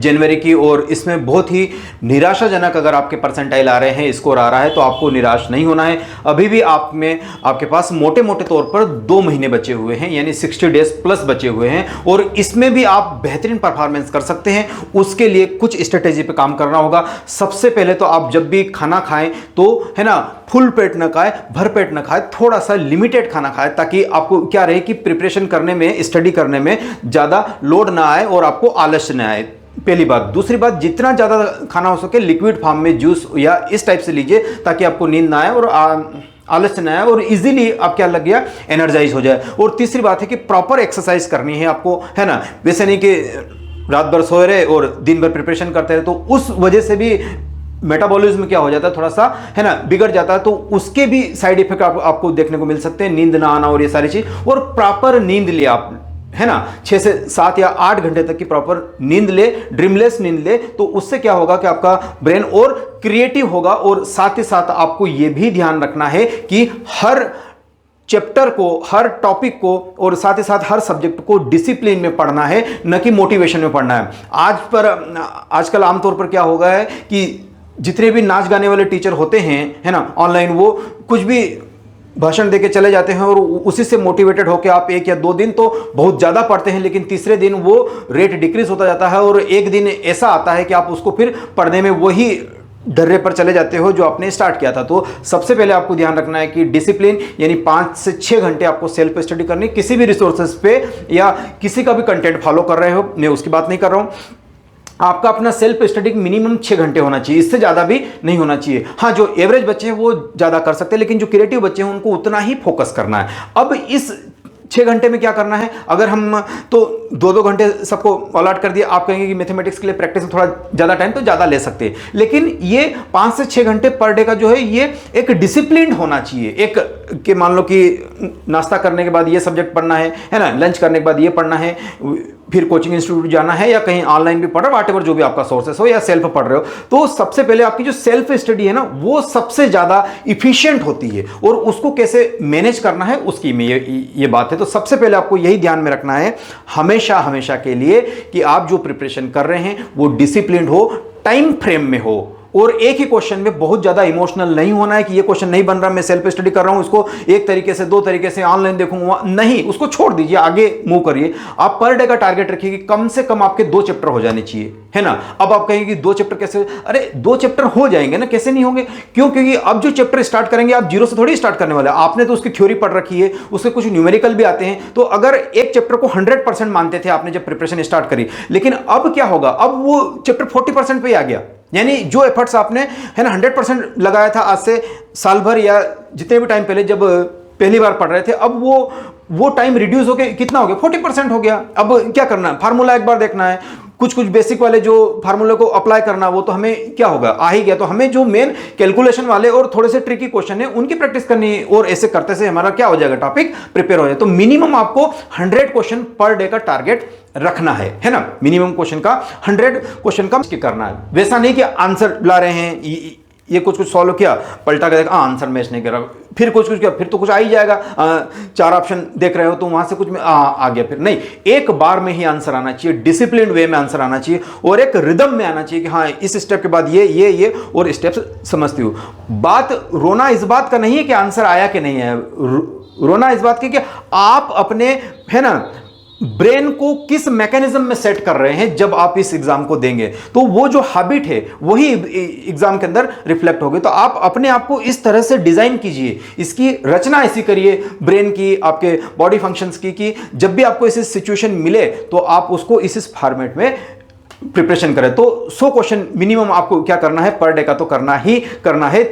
जनवरी की, और इसमें बहुत ही निराशाजनक अगर आपके परसेंटाइल आ रहे हैं, स्कोर आ रहा है, तो आपको निराश नहीं होना है। अभी भी आपके पास मोटे मोटे तौर पर 2 महीने बचे हुए हैं, यानी 60 डेज प्लस बचे हुए हैं, और इसमें भी आप बेहतरीन परफॉर्मेंस कर सकते हैं। उसके लिए कुछ स्ट्रेटेजी पे काम करना होगा। सबसे पहले तो आप जब भी खाना खाएं तो है ना, फुल पेट न खाएं, भर पेट न खाएं, थोड़ा सा लिमिटेड खाना खाएं, ताकि आपको क्या रहे कि प्रिपरेशन करने में, स्टडी करने में ज़्यादा लोड ना आए और आपको आलस्य न आए। पहली बात। दूसरी बात, जितना ज़्यादा खाना हो सके लिक्विड फॉर्म में, जूस या इस टाइप से लीजिए, ताकि आपको नींद ना आए और आलस्य ना आए, और इजीली आप क्या लग गया, एनर्जाइज हो जाए। और तीसरी बात है कि प्रॉपर एक्सरसाइज करनी है आपको, है ना। वैसे नहीं कि रात भर सोए रहे और दिन भर प्रिपरेशन करते रहे, तो उस वजह से भी मेटाबॉलिज्म क्या हो जाता है, थोड़ा सा है ना बिगड़ जाता है, तो उसके भी साइड इफेक्ट आपको देखने को मिल सकते हैं, नींद ना आना और ये सारी चीज। और प्रॉपर नींद ले आप, है ना, 6 से 7 या 8 घंटे तक की प्रॉपर नींद ले, ड्रीमलेस नींद ले, तो उससे क्या होगा कि आपका ब्रेन और क्रिएटिव होगा। और साथ ही साथ आपको यह भी ध्यान रखना है कि हर चैप्टर को, हर टॉपिक को, और साथ ही साथ हर सब्जेक्ट को डिसिप्लिन में पढ़ना है, न कि मोटिवेशन में पढ़ना है। आजकल आमतौर पर क्या होगा है कि जितने भी नाच गाने वाले टीचर होते हैं, है ना, ऑनलाइन, वो कुछ भी भाषण देके चले जाते हैं, और उसी से मोटिवेटेड होकर आप 1 या 2 दिन तो बहुत ज़्यादा पढ़ते हैं, लेकिन तीसरे दिन वो रेट डिक्रीज होता जाता है, और एक दिन ऐसा आता है कि आप उसको फिर पढ़ने में वही डर्रे पर चले जाते हो जो आपने स्टार्ट किया था। तो सबसे पहले आपको ध्यान रखना है कि डिसिप्लिन, यानी 5 से 6 घंटे आपको सेल्फ स्टडी करनी, किसी भी रिसोर्सेज पे या किसी का भी कंटेंट फॉलो कर रहे हो, मैं उसकी बात नहीं कर रहा हूँ। आपका अपना सेल्फ स्टडी मिनिमम 6 घंटे होना चाहिए, इससे ज़्यादा भी नहीं होना चाहिए। हाँ, जो एवरेज बच्चे हैं वो ज़्यादा कर सकते हैं, लेकिन जो क्रिएटिव बच्चे हैं उनको उतना ही फोकस करना है। अब इस 6 घंटे में क्या करना है, अगर हम तो 2-2 घंटे सबको अलॉट कर दिया, आप कहेंगे कि मैथमेटिक्स के लिए प्रैक्टिस में थोड़ा ज़्यादा टाइम, तो ज़्यादा ले सकते हैं, लेकिन ये 5 से 6 घंटे पर डे का जो है, ये एक डिसिप्लिन होना चाहिए। एक कि मान लो कि नाश्ता करने के बाद ये सब्जेक्ट पढ़ना है ना, लंच करने के बाद ये पढ़ना है, फिर कोचिंग इंस्टीट्यूट जाना है, या कहीं ऑनलाइन भी पढ़ रहे हो, वाटेवर जो भी आपका सोर्सेस हो, या सेल्फ पढ़ रहे हो, तो सबसे पहले आपकी जो सेल्फ स्टडी है ना, वो सबसे ज़्यादा इफिशिएंट होती है, और उसको कैसे मैनेज करना है उसकी में ये बात है। तो सबसे पहले आपको यही ध्यान में रखना है हमेशा के लिए कि आप जो प्रिपरेशन कर रहे हैं वो डिसिप्लिन हो, टाइम फ्रेम में हो, और एक ही क्वेश्चन में बहुत ज्यादा इमोशनल नहीं होना है कि ये क्वेश्चन नहीं बन रहा, मैं सेल्फ स्टडी कर रहा हूं, इसको एक तरीके से 2 तरीके से ऑनलाइन देखूंगा, नहीं, उसको छोड़ दीजिए, आगे मूव करिए। आप पर डे का टारगेट रखिए कि कम से कम आपके 2 चैप्टर हो जाने चाहिए, है ना। अब आप कहेंगे कि 2 चैप्टर कैसे, अरे 2 चैप्टर हो जाएंगे ना, कैसे नहीं होंगे, क्यों, क्योंकि अब जो चैप्टर स्टार्ट करेंगे आप जीरो से थोड़ी स्टार्ट करने वाले, आपने तो उसकी थ्योरी पढ़ रखी है, उसके कुछ न्यूमेरिकल भी आते हैं। तो अगर एक चैप्टर को 100% मानते थे आपने जब प्रिपरेशन स्टार्ट करी, लेकिन अब क्या होगा, अब वो चैप्टर 40% पे आ गया, यानी जो एफर्ट्स आपने, है ना, 100% लगाया था आज से साल भर या जितने भी टाइम पहले जब पहली बार पढ़ रहे थे, अब वो टाइम रिड्यूस होके कितना हो गया, 40% हो गया। अब क्या करना है, फार्मूला एक बार देखना है, कुछ बेसिक वाले जो फार्मूले को अप्लाई करना, वो तो हमें क्या होगा, आ ही गया। तो हमें जो मेन कैलकुलेशन वाले और थोड़े से ट्रिकी क्वेश्चन है उनकी प्रैक्टिस करनी है, और ऐसे करते से हमारा क्या हो जाएगा, टॉपिक प्रिपेयर हो जाए। तो मिनिमम आपको 100 क्वेश्चन पर डे का टारगेट रखना है ना, मिनिमम क्वेश्चन का 100 क्वेश्चन का करना है। वैसा नहीं कि आंसर ला रहे हैं, ये कुछ सॉल्व किया, पलटा कर देखा आंसर मैच नहीं कर रहा, फिर कुछ किया, फिर तो कुछ आ ही जाएगा, 4 ऑप्शन देख रहे हो तो वहां से कुछ में आ गया, फिर नहीं, एक बार में ही आंसर आना चाहिए, डिसिप्लिन वे में आंसर आना चाहिए, और एक रिदम में आना चाहिए कि हाँ इस स्टेप के बाद ये और स्टेप्स समझती हूँ। बात रोना इस बात का नहीं है कि आंसर आया कि नहीं है, रोना इस बात की कि आप अपने, है ना, ब्रेन को किस मैकेनिज्म में सेट कर रहे हैं जब आप इस एग्जाम को देंगे, तो वो जो हैबिट है वही एग्जाम के अंदर रिफ्लेक्ट होगी। तो आप अपने आप को इस तरह से डिजाइन कीजिए, इसकी रचना ऐसी करिए ब्रेन की, आपके बॉडी फंक्शंस की, कि जब भी आपको ऐसी सिचुएशन मिले तो आप उसको इस फॉर्मेट में प्रिपरेशन करें। तो 100 क्वेश्चन मिनिमम आपको क्या करना है, पर डे का तो करना ही करना है।